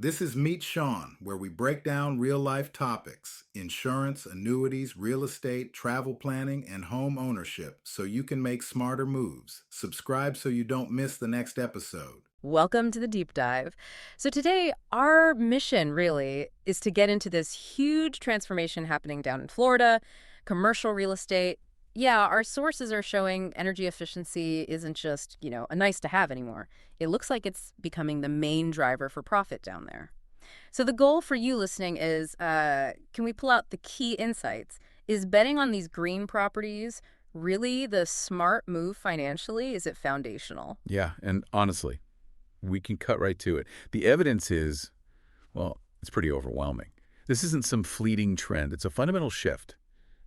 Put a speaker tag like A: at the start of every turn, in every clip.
A: This is MeetSean, where we break down real-life topics, insurance, annuities, real estate, travel planning, and home ownership, so you can make smarter moves. Subscribe so you don't miss the next episode.
B: Welcome to the deep dive. So today, our mission really is to get into this huge transformation happening down in Florida, commercial real estate. Yeah, our sources are showing energy efficiency isn't just, a nice to have anymore. It looks like it's becoming the main driver for profit down there. So the goal for you listening is, can we pull out the key insights? Is betting on these green properties really the smart move financially? Is it foundational?
C: Yeah, and honestly, we can cut right to it. The evidence is, well, it's pretty overwhelming. This isn't some fleeting trend. It's a fundamental shift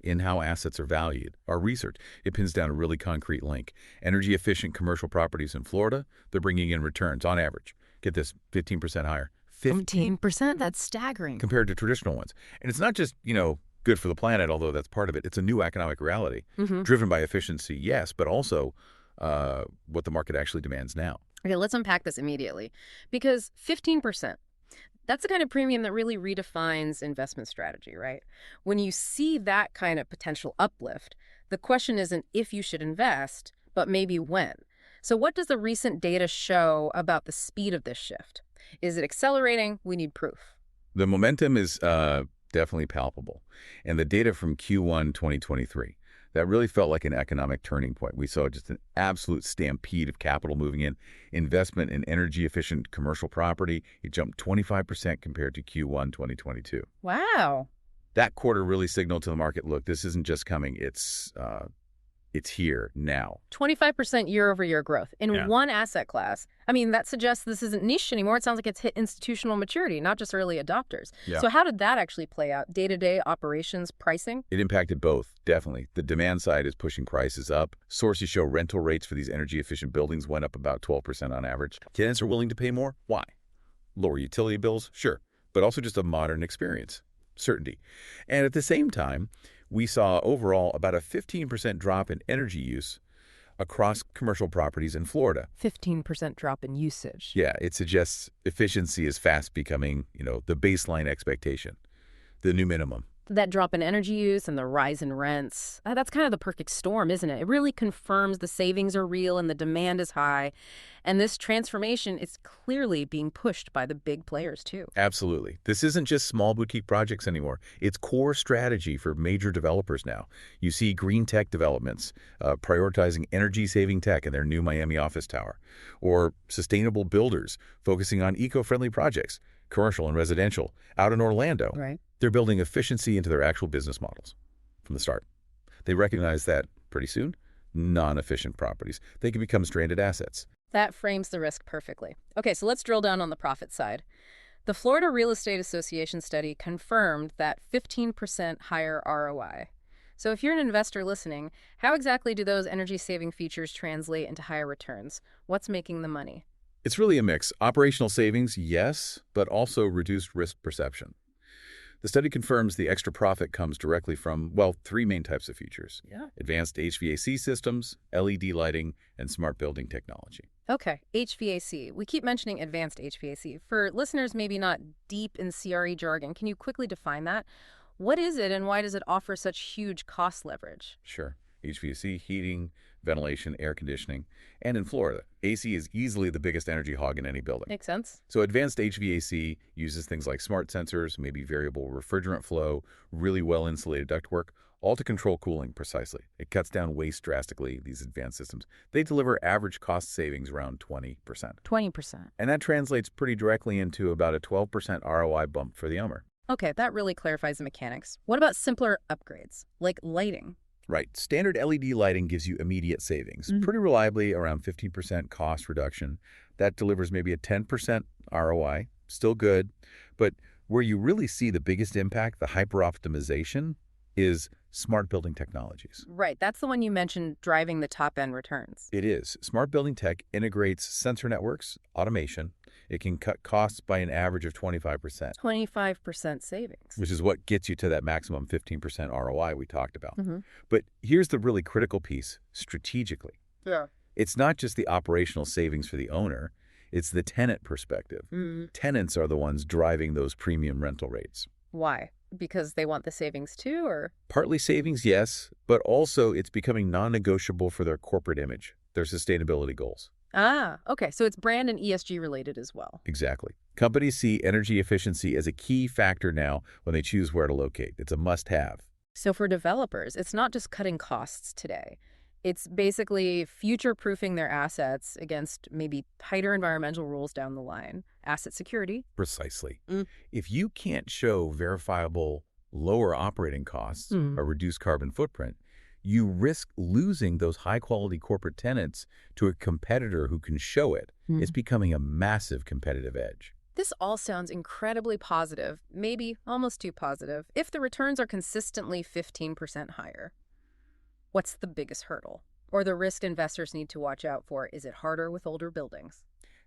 C: in how assets are valued. Our research, it pins down a really concrete link. Energy-efficient commercial properties in Florida, they're bringing in returns, on average, get this, 15% higher.
B: 15%? That's staggering.
C: Compared to traditional ones. And it's not just, good for the planet, although that's part of it. It's a new economic reality, driven by efficiency, yes, but also what the market actually demands now.
B: Okay, let's unpack this immediately. Because 15%, that's the kind of premium that really redefines investment strategy, right? When you see that kind of potential uplift, the question isn't if you should invest, but maybe when. So what does the recent data show about the speed of this shift? Is it accelerating? We need proof.
C: The momentum is definitely palpable. And the data from Q1 2023, that really felt like an economic turning point. We saw just an absolute stampede of capital moving in. Investment in energy-efficient commercial property, it jumped 25% compared to Q1 2022.
B: Wow.
C: That quarter really signaled to the market, look, this isn't just coming, it's here now.
B: 25% year-over-year growth in one asset class. I mean, that suggests this isn't niche anymore. It sounds like it's hit institutional maturity, not just early adopters.
C: Yeah.
B: So how did that actually play out? Day-to-day operations, pricing?
C: It impacted both, definitely. The demand side is pushing prices up. Sources show rental rates for these energy-efficient buildings went up about 12% on average. Tenants are willing to pay more? Why? Lower utility bills? Sure. But also just a modern experience. Certainty. And at the same time, we saw overall about a 15% drop in energy use across commercial properties in Florida.
B: 15% drop in usage.
C: Yeah, it suggests efficiency is fast becoming, the baseline expectation, the new minimum.
B: That drop in energy use and the rise in rents, that's kind of the perfect storm, isn't it? It really confirms the savings are real and the demand is high. And this transformation is clearly being pushed by the big players, too.
C: Absolutely. This isn't just small boutique projects anymore. It's core strategy for major developers now. You see green tech developments prioritizing energy-saving tech in their new Miami office tower, or sustainable builders focusing on eco-friendly projects, commercial and residential, out in Orlando.
B: Right.
C: They're building efficiency into their actual business models from the start. They recognize that pretty soon, non-efficient properties, they can become stranded assets.
B: That frames the risk perfectly. Okay, so let's drill down on the profit side. The Florida Real Estate Association study confirmed that 15% higher ROI. So if you're an investor listening, how exactly do those energy-saving features translate into higher returns? What's making the money?
C: It's really a mix. Operational savings, yes, but also reduced risk perception. The study confirms the extra profit comes directly from, three main types of features.
B: Yeah.
C: Advanced HVAC systems, LED lighting, and smart building technology.
B: Okay, HVAC. We keep mentioning advanced HVAC. For listeners maybe not deep in CRE jargon, can you quickly define that? What is it and why does it offer such huge cost leverage?
C: Sure. HVAC, heating, ventilation, air conditioning. And in Florida, AC is easily the biggest energy hog in any building.
B: Makes sense.
C: So advanced HVAC uses things like smart sensors, maybe variable refrigerant flow, really well-insulated ductwork, all to control cooling precisely. It cuts down waste drastically, these advanced systems. They deliver average cost savings around 20%.
B: 20%.
C: And that translates pretty directly into about a 12% ROI bump for the owner.
B: Okay, that really clarifies the mechanics. What about simpler upgrades, like lighting?
C: Right. Standard LED lighting gives you immediate savings, pretty reliably around 15% cost reduction. That delivers maybe a 10% ROI, still good. But where you really see the biggest impact, the hyper-optimization, is smart building technologies.
B: Right. That's the one you mentioned driving the top-end returns.
C: It is. Smart building tech integrates sensor networks, automation. It can cut costs by an average of 25%.
B: 25% savings.
C: Which is what gets you to that maximum 15% ROI we talked about. But here's the really critical piece, strategically.
B: Yeah.
C: It's not just the operational savings for the owner. It's the tenant perspective.
B: Mm.
C: Tenants are the ones driving those premium rental rates.
B: Why? Because they want the savings too, or?
C: Partly savings, yes, but also it's becoming non-negotiable for their corporate image, their sustainability goals.
B: Ah, okay. So it's brand and ESG related as well.
C: Exactly. Companies see energy efficiency as a key factor now when they choose where to locate. It's a must-have.
B: So for developers, it's not just cutting costs today. It's basically future-proofing their assets against maybe tighter environmental rules down the line. Asset security.
C: Precisely.
B: Mm.
C: If you can't show verifiable lower operating costs or reduced carbon footprint, you risk losing those high-quality corporate tenants to a competitor who can show it. It's becoming a massive competitive edge.
B: This all sounds incredibly positive, maybe almost too positive, if the returns are consistently 15% higher. What's the biggest hurdle? Or the risk investors need to watch out for? Is it harder with older buildings?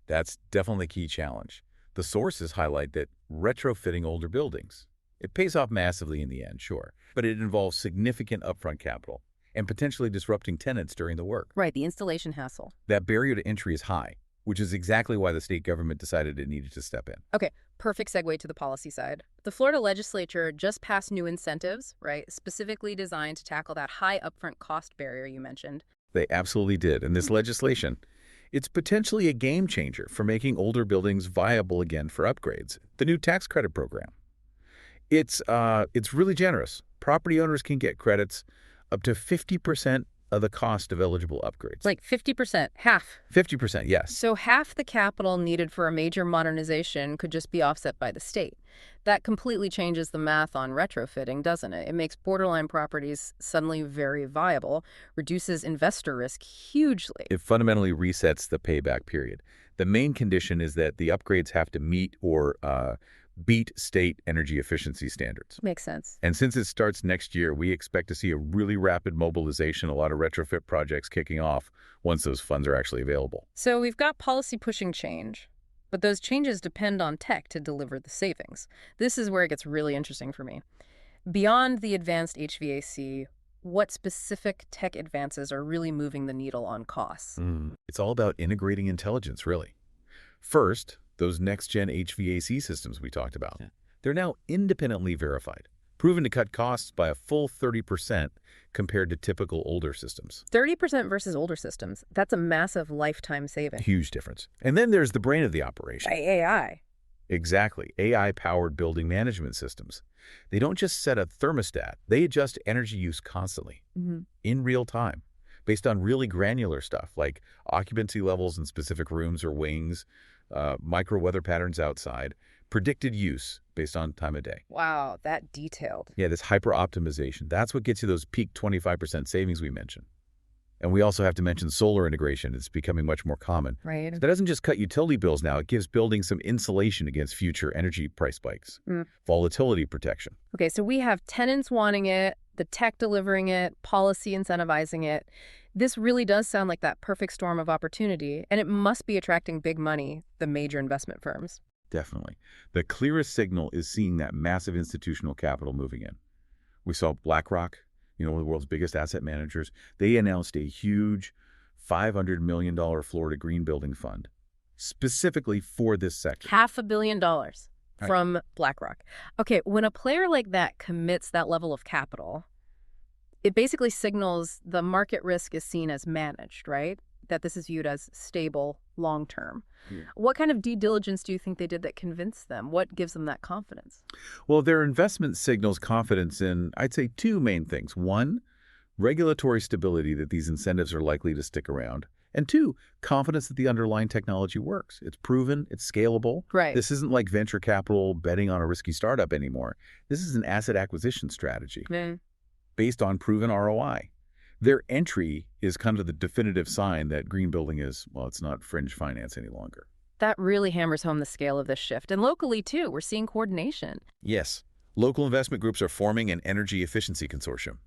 C: That's definitely a key challenge. The sources highlight that retrofitting older buildings, it pays off massively in the end, sure, but it involves significant upfront capital and potentially disrupting tenants during the work.
B: Right, the installation hassle.
C: That barrier to entry is high, which is exactly why the state government decided it needed to step in.
B: Okay, perfect segue to the policy side. The Florida legislature just passed new incentives, right, specifically designed to tackle that high upfront cost barrier you mentioned.
C: They absolutely did. And this legislation, it's potentially a game changer for making older buildings viable again for upgrades. The new tax credit program. It's really generous. Property owners can get credits up to 50% of the cost of eligible upgrades.
B: Like 50%, half.
C: 50%, yes.
B: So half the capital needed for a major modernization could just be offset by the state. That completely changes the math on retrofitting, doesn't it? It makes borderline properties suddenly very viable, reduces investor risk hugely.
C: It fundamentally resets the payback period. The main condition is that the upgrades have to meet or beat state energy efficiency standards.
B: Makes sense.
C: And since it starts next year, we expect to see a really rapid mobilization, a lot of retrofit projects kicking off once those funds are actually available.
B: So we've got policy pushing change, but those changes depend on tech to deliver the savings. This is where it gets really interesting for me. Beyond the advanced HVAC, what specific tech advances are really moving the needle on costs?
C: It's all about integrating intelligence, really. First, those next-gen HVAC systems we talked about. Yeah. They're now independently verified, proven to cut costs by a full 30% compared to typical older systems.
B: 30% versus older systems. That's a massive lifetime saving.
C: Huge difference. And then there's the brain of the operation.
B: By AI.
C: Exactly. AI-powered building management systems. They don't just set a thermostat. They adjust energy use constantly, in real time, based on really granular stuff like occupancy levels in specific rooms or wings, micro weather patterns outside, predicted use based on time of day.
B: Wow, that detailed.
C: Yeah, this hyper-optimization. That's what gets you those peak 25% savings we mentioned. And we also have to mention solar integration. It's becoming much more common.
B: Right.
C: So that doesn't just cut utility bills now. It gives buildings some insulation against future energy price spikes. Volatility protection.
B: Okay, so we have tenants wanting it, the tech delivering it, policy incentivizing it. This really does sound like that perfect storm of opportunity, and it must be attracting big money, the major investment firms.
C: Definitely. The clearest signal is seeing that massive institutional capital moving in. We saw BlackRock, one of the world's biggest asset managers. They announced a huge $500 million Florida Green Building Fund, specifically for this sector.
B: $500 million from BlackRock. Okay, when a player like that commits that level of capital, it basically signals the market risk is seen as managed, right? That this is viewed as stable long-term. Yeah. What kind of due diligence do you think they did that convinced them? What gives them that confidence?
C: Well, their investment signals confidence in, I'd say, two main things. One, regulatory stability that these incentives are likely to stick around. And two, confidence that the underlying technology works. It's proven, it's scalable.
B: Right.
C: This isn't like venture capital betting on a risky startup anymore. This is an asset acquisition strategy based on proven ROI. Their entry is kind of the definitive sign that green building is, well, it's not fringe finance any longer.
B: That really hammers home the scale of this shift. And locally, too, we're seeing coordination.
C: Yes. Local investment groups are forming an energy efficiency consortium,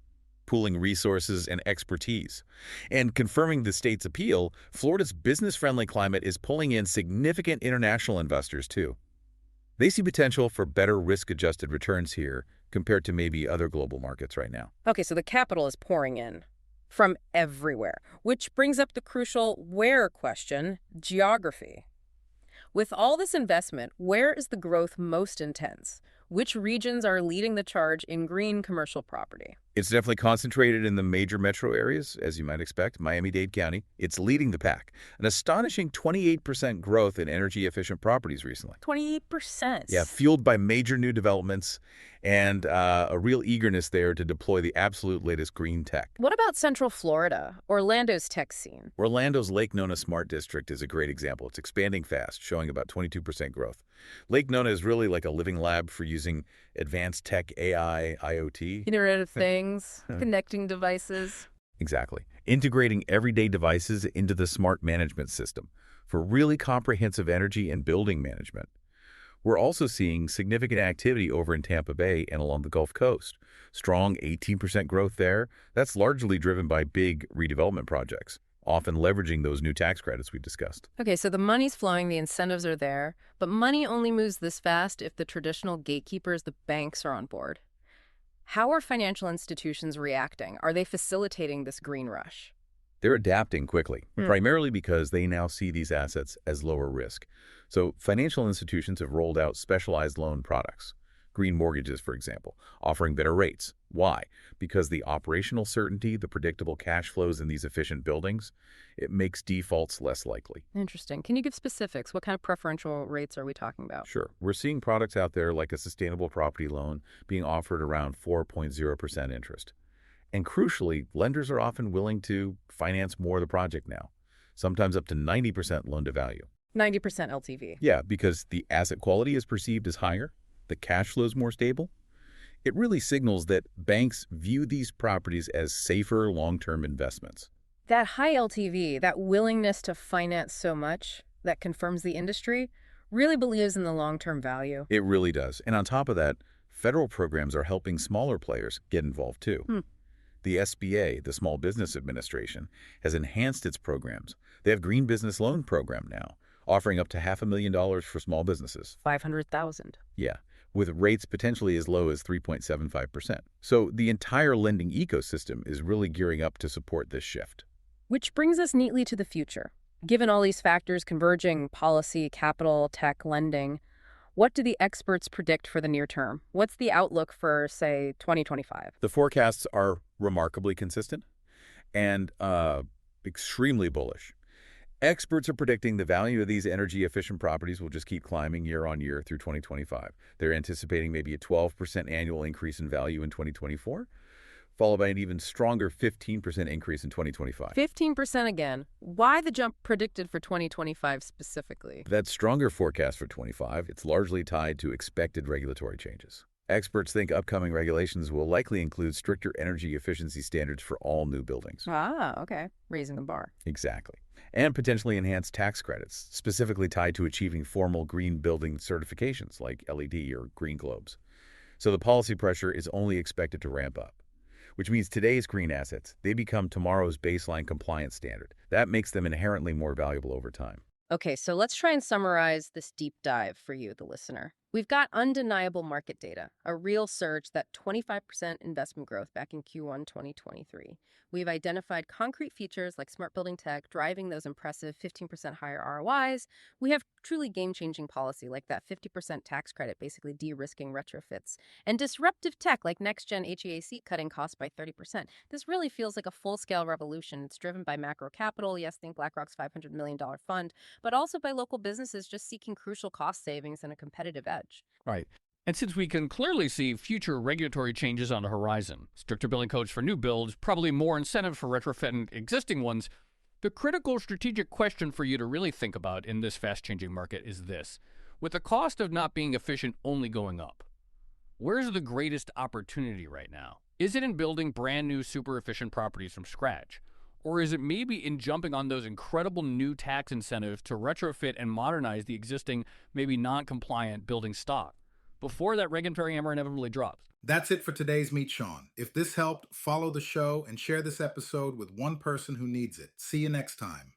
C: pooling resources and expertise. And confirming the state's appeal, Florida's business-friendly climate is pulling in significant international investors, too. They see potential for better risk-adjusted returns here compared to maybe other global markets right now.
B: Okay, so the capital is pouring in from everywhere, which brings up the crucial where question, geography. With all this investment, where is the growth most intense? Which regions are leading the charge in green commercial property?
C: It's definitely concentrated in the major metro areas, as you might expect. Miami-Dade County, it's leading the pack. An astonishing 28% growth in energy-efficient properties recently.
B: 28%.
C: Yeah, fueled by major new developments and a real eagerness there to deploy the absolute latest green tech.
B: What about Central Florida, Orlando's tech scene?
C: Orlando's Lake Nona Smart District is a great example. It's expanding fast, showing about 22% growth. Lake Nona is really like a living lab for using advanced tech, AI, IoT.
B: Internet of Things, connecting devices.
C: Exactly. Integrating everyday devices into the smart management system for really comprehensive energy and building management. We're also seeing significant activity over in Tampa Bay and along the Gulf Coast. Strong 18% growth there. That's largely driven by big redevelopment projects, often leveraging those new tax credits we discussed.
B: Okay, so the money's flowing, the incentives are there, but money only moves this fast if the traditional gatekeepers, the banks, are on board. How are financial institutions reacting? Are they facilitating this green rush?
C: They're adapting quickly, primarily because they now see these assets as lower risk. So financial institutions have rolled out specialized loan products, green mortgages, for example, offering better rates. Why? Because the operational certainty, the predictable cash flows in these efficient buildings, it makes defaults less likely.
B: Interesting. Can you give specifics? What kind of preferential rates are we talking about?
C: Sure. We're seeing products out there like a sustainable property loan being offered around 4.0% interest. And crucially, lenders are often willing to finance more of the project now, sometimes up to 90% loan to value.
B: 90% LTV.
C: Yeah, because the asset quality is perceived as higher, the cash flow is more stable. It really signals that banks view these properties as safer long-term investments.
B: That high LTV, that willingness to finance so much, that confirms the industry, really believes in the long-term value.
C: It really does. And on top of that, federal programs are helping smaller players get involved too. The SBA, the Small Business Administration, has enhanced its programs. They have Green Business Loan Program now, offering up to $500,000 for small businesses.
B: 500,000.
C: Yeah, with rates potentially as low as 3.75%. So the entire lending ecosystem is really gearing up to support this shift.
B: Which brings us neatly to the future. Given all these factors converging, policy, capital, tech, lending, what do the experts predict for the near term? What's the outlook for, say, 2025?
C: The forecasts are remarkably consistent and extremely bullish. Experts are predicting the value of these energy-efficient properties will just keep climbing year on year through 2025. They're anticipating maybe a 12% annual increase in value in 2024, followed by an even stronger 15% increase in 2025.
B: 15% again. Why the jump predicted for 2025 specifically?
C: That stronger forecast for 25, it's largely tied to expected regulatory changes. Experts think upcoming regulations will likely include stricter energy efficiency standards for all new buildings.
B: Ah, okay. Raising the bar.
C: Exactly. And potentially enhanced tax credits, specifically tied to achieving formal green building certifications like LED or green globes. So the policy pressure is only expected to ramp up, which means today's green assets, they become tomorrow's baseline compliance standard. That makes them inherently more valuable over time.
B: Okay, so let's try and summarize this deep dive for you, the listener. We've got undeniable market data, a real surge, that 25% investment growth back in Q1 2023. We've identified concrete features like smart building tech driving those impressive 15% higher ROIs. We have truly game-changing policy like that 50% tax credit, basically de-risking retrofits, and disruptive tech like next-gen HVAC cutting costs by 30%. This really feels like a full-scale revolution. It's driven by macro capital, yes, think BlackRock's $500 million fund, but also by local businesses just seeking crucial cost savings and a competitive edge.
D: Right. And since we can clearly see future regulatory changes on the horizon, stricter building codes for new builds, probably more incentive for retrofitting existing ones, the critical strategic question for you to really think about in this fast-changing market is this. With the cost of not being efficient only going up, where's the greatest opportunity right now? Is it in building brand new super efficient properties from scratch? Or is it maybe in jumping on those incredible new tax incentives to retrofit and modernize the existing, maybe non-compliant building stock before that regulatory hammer inevitably drops?
A: That's it for today's MeetSean. If this helped, follow the show and share this episode with one person who needs it. See you next time.